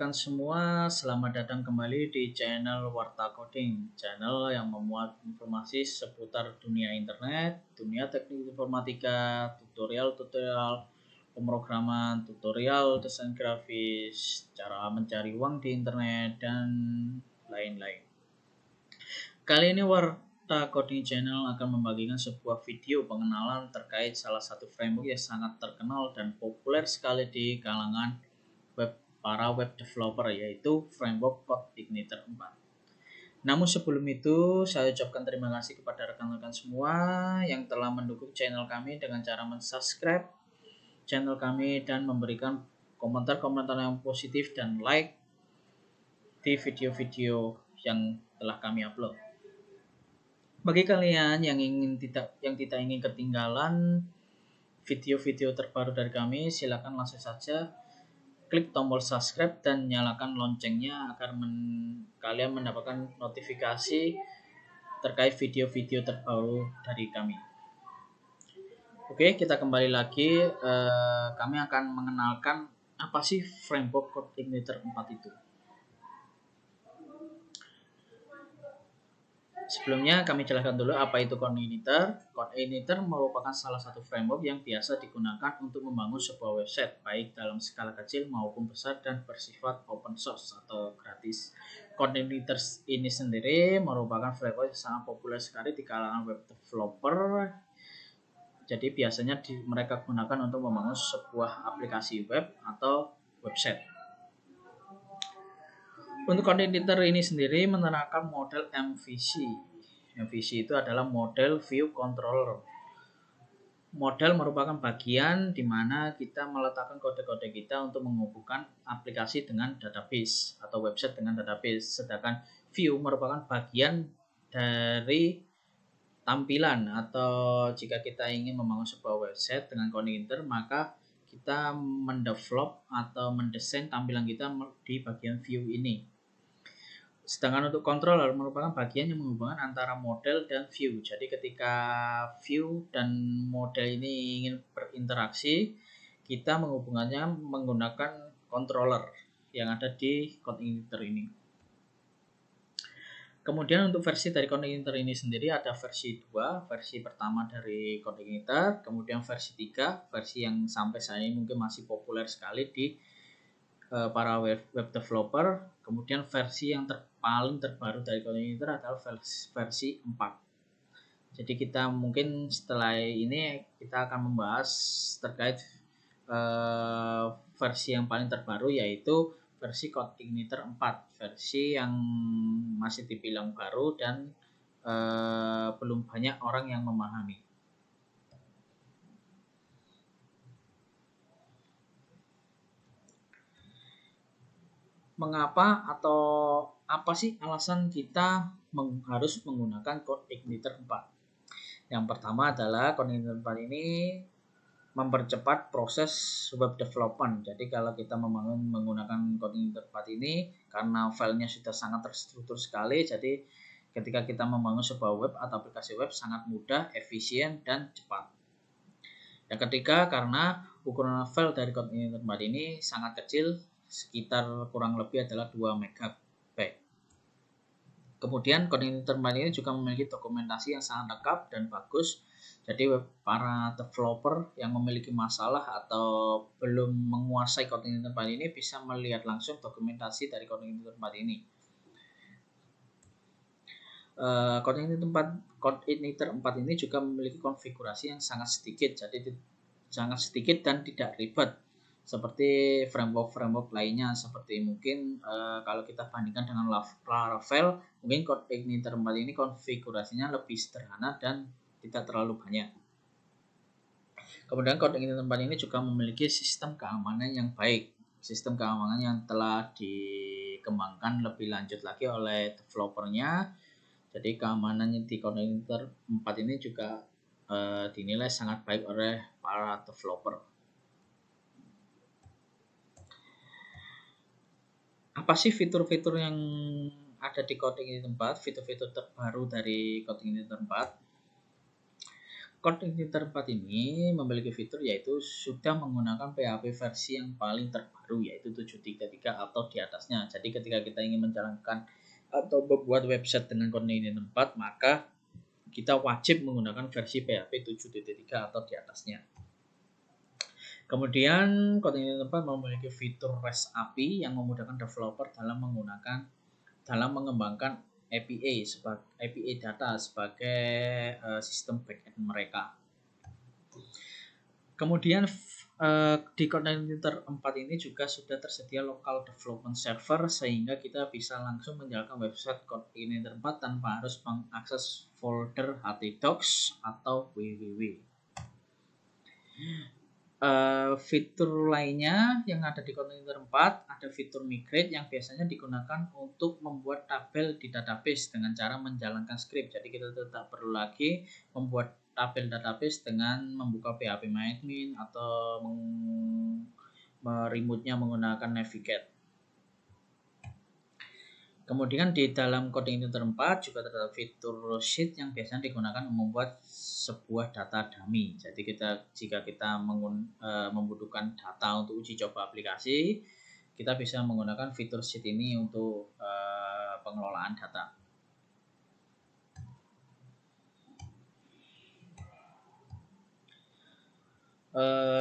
rekan-rekan semua, selamat datang kembali di channel Warta Coding, channel yang memuat informasi seputar dunia internet, dunia teknik informatika, tutorial-tutorial pemrograman, tutorial desain grafis, cara mencari uang di internet, dan lain-lain. Kali ini Warta Coding Channel akan membagikan sebuah video pengenalan terkait salah satu framework yang sangat terkenal dan populer sekali di kalangan para web developer, yaitu framework CodeIgniter 4. Namun sebelum itu, saya ucapkan terima kasih kepada rekan-rekan semua yang telah mendukung channel kami dengan cara mensubscribe channel kami dan memberikan komentar-komentar yang positif dan like di video-video yang telah kami upload. Bagi kalian yang tidak ingin ketinggalan video-video terbaru dari kami, silakan langsung saja klik tombol subscribe dan nyalakan loncengnya agar kalian mendapatkan notifikasi terkait video-video terbaru dari kami. Oke, kita kembali lagi. Kami akan mengenalkan apa sih framework CodeIgniter 4 itu. Sebelumnya kami jelaskan dulu apa itu CodeIgniter. CodeIgniter merupakan salah satu framework yang biasa digunakan untuk membangun sebuah website baik dalam skala kecil maupun besar dan bersifat open source atau gratis. CodeIgniter ini sendiri merupakan framework yang sangat populer sekali di kalangan web developer. Jadi biasanya mereka gunakan untuk membangun sebuah aplikasi web atau website. Untuk CodeIgniter ini sendiri menerapkan model MVC. MVC itu adalah model view controller. Model merupakan bagian di mana kita meletakkan kode-kode kita untuk menghubungkan aplikasi dengan database atau website dengan database. Sedangkan view merupakan bagian dari tampilan, atau jika kita ingin membangun sebuah website dengan CodeIgniter, maka kita mendevelop atau mendesain tampilan kita di bagian view ini. Sedangkan untuk controller merupakan bagian yang menghubungkan antara model dan view. Jadi ketika view dan model ini ingin berinteraksi, kita menghubungkannya menggunakan controller yang ada di CodeIgniter ini. Kemudian untuk versi dari CodeIgniter ini sendiri ada versi 2, versi pertama dari CodeIgniter, kemudian versi 3, versi yang sampai saat ini mungkin masih populer sekali di para web developer. Kemudian versi yang paling terbaru dari CodeIgniter adalah versi 4. Jadi kita mungkin setelah ini kita akan membahas terkait versi yang paling terbaru, yaitu versi CodeIgniter 4, versi yang masih dibilang baru dan belum banyak orang yang memahami. Mengapa atau apa sih alasan kita harus menggunakan CodeIgniter 4? Yang pertama adalah CodeIgniter 4 ini mempercepat proses web development. Jadi kalau kita menggunakan CodeIgniter 4 ini, karena filenya sudah sangat terstruktur sekali, jadi ketika kita membangun sebuah web atau aplikasi web sangat mudah, efisien, dan cepat. Yang ketiga, karena ukuran file dari CodeIgniter 4 ini sangat kecil, sekitar kurang lebih adalah 2 MB. Kemudian CodeIgniter 4 ini juga memiliki dokumentasi yang sangat lengkap dan bagus. Jadi para developer yang memiliki masalah atau belum menguasai CodeIgniter 4 ini bisa melihat langsung dokumentasi dari CodeIgniter 4 ini. CodeIgniter 4 ini juga memiliki konfigurasi yang sangat sedikit, jadi sangat sedikit dan tidak ribet seperti framework lainnya, seperti mungkin kalau kita bandingkan dengan Laravel, mungkin CodeIgniter 4 ini konfigurasinya lebih sederhana dan tidak terlalu banyak. Kemudian CodeIgniter 4 ini juga memiliki sistem keamanan yang baik, sistem keamanan yang telah dikembangkan lebih lanjut lagi oleh developernya. Jadi keamanannya di CodeIgniter 4 ini juga dinilai sangat baik oleh para developer. Apa sih fitur-fitur yang ada di CodeIgniter 4? Fitur-fitur terbaru dari CodeIgniter 4. Coordinator 4 ini memiliki fitur yaitu sudah menggunakan PHP versi yang paling terbaru yaitu 7.3 atau di atasnya. Jadi ketika kita ingin menjalankan atau membuat website dengan Coordinator 4, maka kita wajib menggunakan versi PHP 7.3 atau di atasnya. Kemudian Coordinator 4 memiliki fitur REST API yang memudahkan developer dalam mengembangkan API data sebagai sistem backend mereka. Kemudian di Coordinator 4 ini juga sudah tersedia local development server sehingga kita bisa langsung menjalankan website Coordinator 4 tanpa harus mengakses folder htdocs atau www. Fitur lainnya yang ada di Coordinator 4 ada fitur migrate yang biasanya digunakan untuk membuat tabel di database dengan cara menjalankan script. Jadi kita tidak perlu lagi membuat tabel database dengan membuka phpMyAdmin atau meremote-nya menggunakan navigate. Kemudian di dalam Coordinator 4 juga terdapat fitur sheet yang biasanya digunakan untuk membuat sebuah data dummy. Jadi jika kita membutuhkan data untuk uji coba aplikasi, kita bisa menggunakan fitur sheet ini untuk pengelolaan data.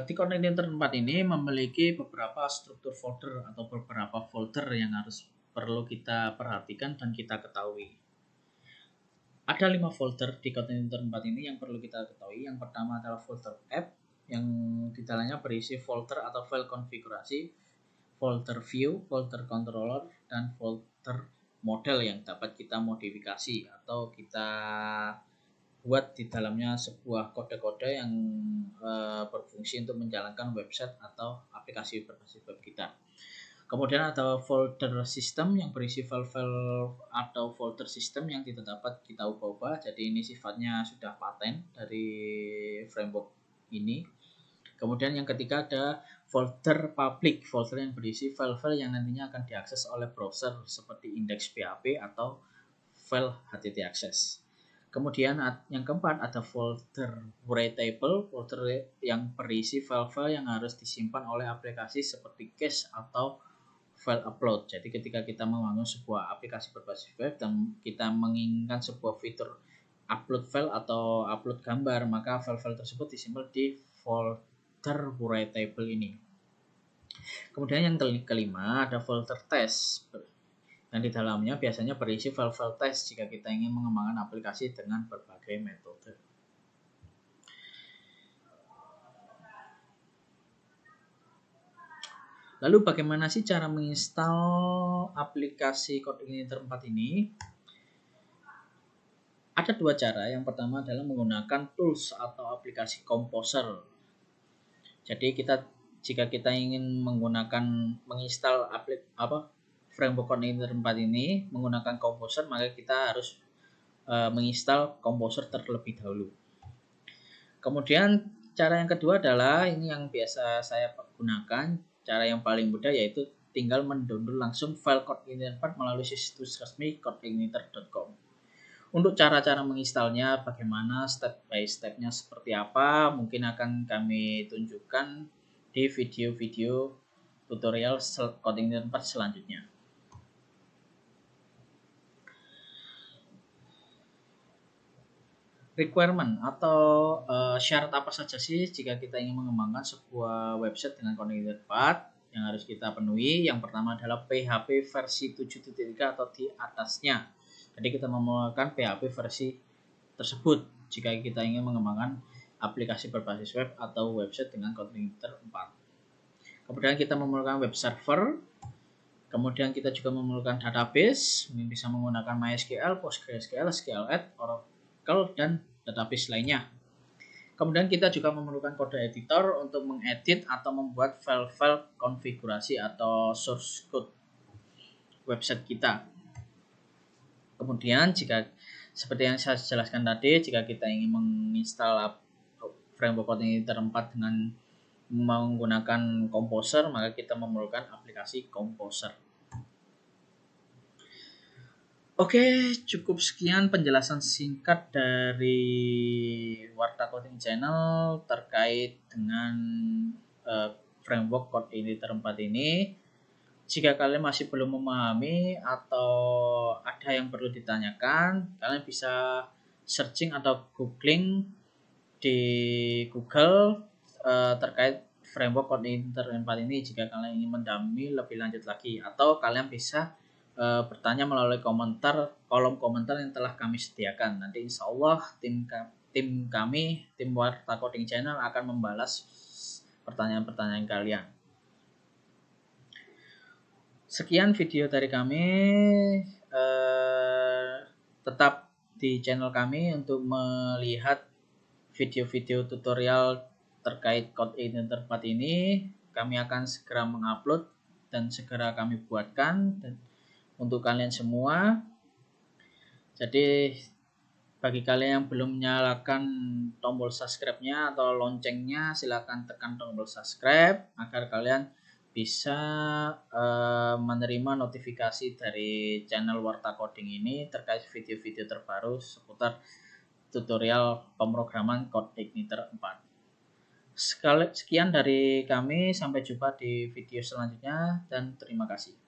Di Coordinator 4 ini memiliki beberapa struktur folder atau beberapa folder yang perlu kita perhatikan dan kita ketahui. Ada 5 folder di Coordinator 4 ini yang perlu kita ketahui. Yang pertama adalah folder app yang di dalamnya berisi folder atau file konfigurasi, folder view, folder controller, dan folder model yang dapat kita modifikasi atau kita buat di dalamnya sebuah kode-kode yang berfungsi untuk menjalankan website atau aplikasi berbasis web kita. Kemudian ada folder system yang berisi file-file atau folder system yang tidak dapat kita ubah-ubah. Jadi ini sifatnya sudah paten dari framework ini. Kemudian yang ketiga ada folder public, folder yang berisi file-file yang nantinya akan diakses oleh browser seperti index.php atau file HTTP access. Kemudian yang keempat ada folder writable, folder yang berisi file-file yang harus disimpan oleh aplikasi seperti cache atau file upload. Jadi ketika kita membangun sebuah aplikasi berbasis web dan kita menginginkan sebuah fitur upload file atau upload gambar, maka file-file tersebut disimpan di folder writable ini. Kemudian yang kelima ada folder test. Dan di dalamnya biasanya berisi file-file test jika kita ingin mengembangkan aplikasi dengan berbagai metode. Lalu bagaimana sih cara menginstal aplikasi Coordinator 4 ini? Ada dua cara. Yang pertama adalah menggunakan tools atau aplikasi Composer. Jadi jika kita ingin menginstal framework Coordinator 4 ini menggunakan Composer, maka kita harus menginstal Composer terlebih dahulu. Kemudian cara yang kedua adalah ini yang biasa saya gunakan. Cara yang paling mudah yaitu tinggal mendownload langsung file Coordinator 4 melalui situs resmi coordinator.com. Untuk cara-cara menginstalnya bagaimana, step by stepnya seperti apa, mungkin akan kami tunjukkan di video-video tutorial Coordinator 4 selanjutnya. Requirement atau syarat apa saja sih jika kita ingin mengembangkan sebuah website dengan Coordinator 4 yang harus kita penuhi? Yang pertama adalah PHP versi 7.3 atau di atasnya. Jadi kita memerlukan PHP versi tersebut jika kita ingin mengembangkan aplikasi berbasis web atau website dengan Coordinator 4. Kemudian kita memerlukan web server. Kemudian kita juga memerlukan database, bisa menggunakan MySQL, PostgreSQL, SQLite, Oracle, dan database lainnya. Kemudian kita juga memerlukan kode editor untuk mengedit atau membuat file-file konfigurasi atau source code website kita. Kemudian seperti yang saya jelaskan tadi, jika kita ingin menginstal framework Coordinator 4 dengan menggunakan Composer, maka kita memerlukan aplikasi Composer. Oke, cukup sekian penjelasan singkat dari Warta Coding Channel terkait dengan framework code editor 4 ini. Jika kalian masih belum memahami atau ada yang perlu ditanyakan, kalian bisa searching atau googling di Google terkait framework code editor 4 ini jika kalian ingin mendalami lebih lanjut lagi, atau kalian bisa bertanya melalui kolom komentar yang telah kami sediakan. Nanti insya Allah tim Warta Coding Channel akan membalas pertanyaan-pertanyaan kalian. Sekian video dari kami. Tetap di channel kami untuk melihat video-video tutorial terkait code editor 4 ini. Kami akan segera mengupload dan segera kami buatkan untuk kalian semua. Jadi bagi kalian yang belum menyalakan tombol subscribe-nya atau loncengnya, silakan tekan tombol subscribe agar kalian bisa menerima notifikasi dari channel Warta Coding ini terkait video-video terbaru seputar tutorial pemrograman code editor 4. Sekian dari kami, sampai jumpa di video selanjutnya dan terima kasih.